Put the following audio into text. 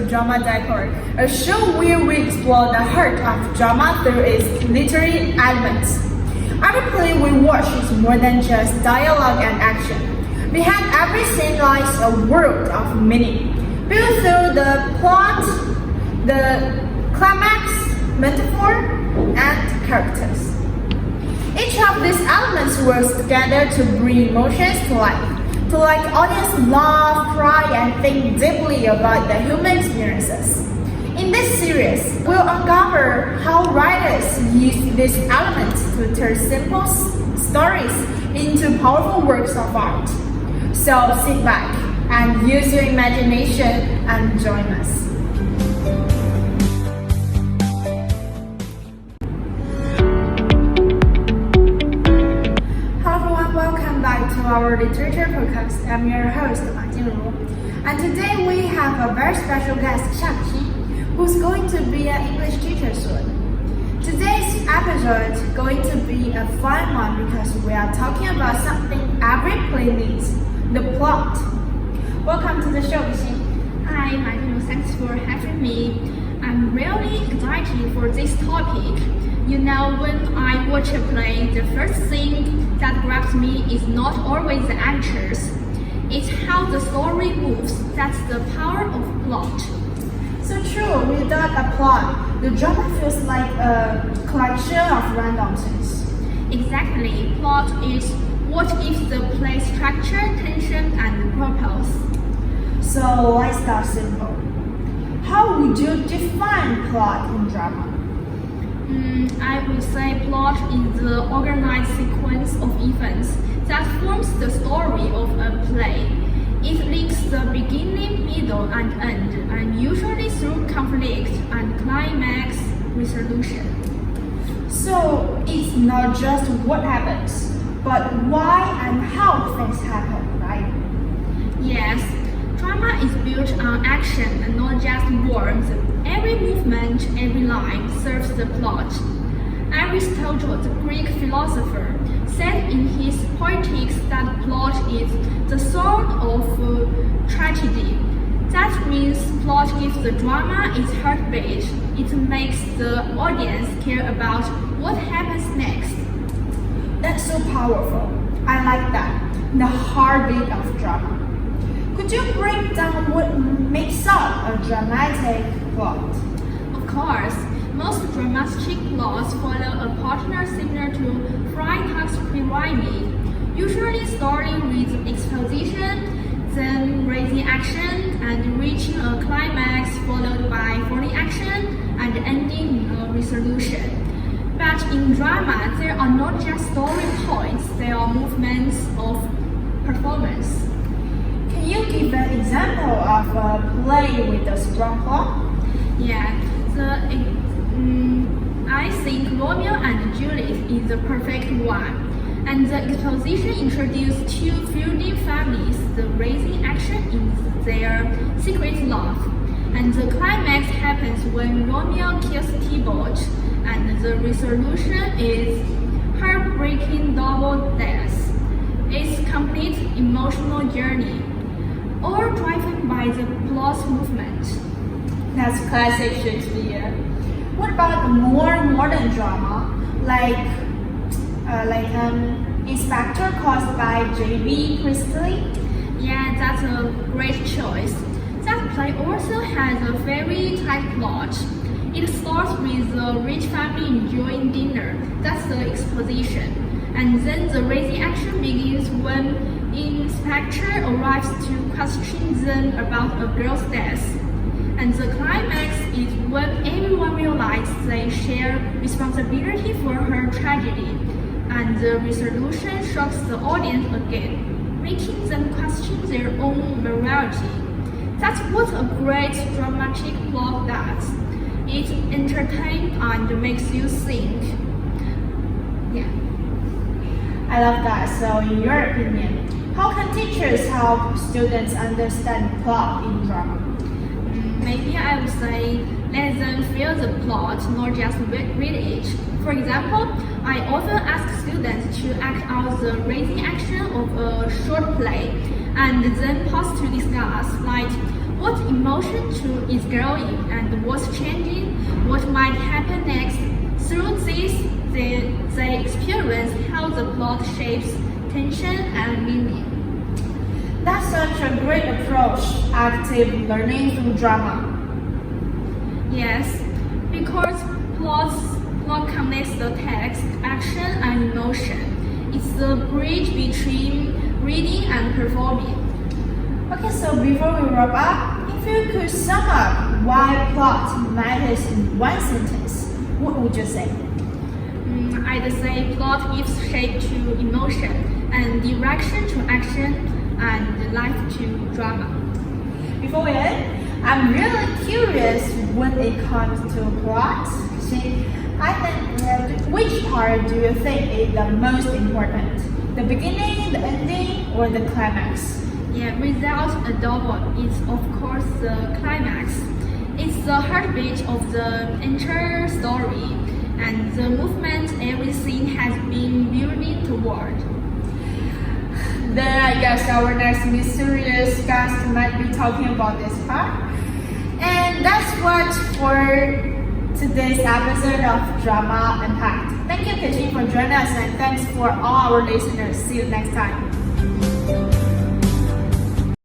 Drama Decor, a show where we explore the heart of drama through its literary elements. Every play we watch is more than just dialogue and action. Behind every scene lies a world of meaning, built through the plot, the climax, metaphor, and characters. Each of these elements works together to bring emotions to life, to let audience laugh, cry, and think deeply about the human experiences. In this series, we'll uncover how writers use these elements to turn simple stories into powerful works of art. So sit back and use your imagination and join us. Welcome back to our literature podcast. I'm your host, MA JINGRU. And today we have a very special guest, Kexin, who's going to be an English teacher soon. Today's episode is going to be a fun one because we are talking about something every play needs, the plot. Welcome to the show, Kexin. Hi, MA JINGRU. Thanks for having me. I'm really excited for this topic. You know, when I watch a play, the first thing that grabs me is not always the actors. It's how the story moves. That's the power of plot. So true, without a plot, the drama feels like a collection of random things. Exactly. Plot is what gives the play structure, tension, and purpose. So let's start simple. How would you define plot in drama? I would say plot is the organized sequence of events that forms the story of a play. It links the beginning, middle, and end, and usually through conflict and climax resolution. So it's not just what happens, but why and how things happen, right? Yes, drama is built on action and not just words. Every movement, every line serves the plot. Aristotle, the Greek philosopher, said in his Poetics that plot is the soul of tragedy. That means plot gives the drama its heartbeat. It makes the audience care about what happens next. That's so powerful. I like that. The heartbeat of drama. Could you break down what makes up a dramatic plot? Of course, most dramatic plots follow a pattern similar to Freytag's pyramid, usually starting with exposition, then raising action, and reaching a climax followed by falling action, and ending in a resolution. But in drama, there are not just story points, there are movements of performance. Can you give an example of a play with a strong plot? Yeah, I think Romeo and Juliet is the perfect one. And the exposition introduced two feuding families, the raising action is their secret love. And the climax happens when Romeo kills Tybalt, and the resolution is heartbreaking double death. It's a complete emotional journey, all driven by the plot movement. That's classic Shakespeare. What about the more modern drama, like Inspector caused by J.B. Priestley? Yeah, that's a great choice. That play also has a very tight plot. It starts with the rich family enjoying dinner. That's the exposition. And then the raising action begins when Inspector arrives to question them about a girl's death. And the climax is when everyone realizes they share responsibility for her tragedy. And the resolution shocks the audience again, making them question their own morality. That's what a great dramatic plot does. It entertains and makes you think. Yeah. I love that. So in your opinion, how can teachers help students understand plot in drama? Maybe I would say let them feel the plot, not just read it. For example, I often ask students to act out the raising action of a short play and then pause to discuss, like what emotion is growing and what's changing, what might happen next. Through this, they experience how the plot shapes tension and meaning. That's such a great approach, active learning through drama. Yes, because plot connects the text, action, and emotion. It's the bridge between reading and performing. Okay, so before we wrap up, if you could sum up why plot matters in one sentence, what would you say? I'd say plot gives shape to emotion, and direction to action, and life to drama. Before we end, I'm really curious when it comes to plot. See, I think which part do you think is the most important? The beginning, the ending, or the climax? Yeah, without a doubt, it's of course the climax. It's the heartbeat of the entire story, and the movement every scene has been building toward. Then I guess our next mysterious guest might be talking about this part. And that's what for today's episode of Drama Unpacked. Thank you, Kexin, for joining us, and thanks for all our listeners. See you next time.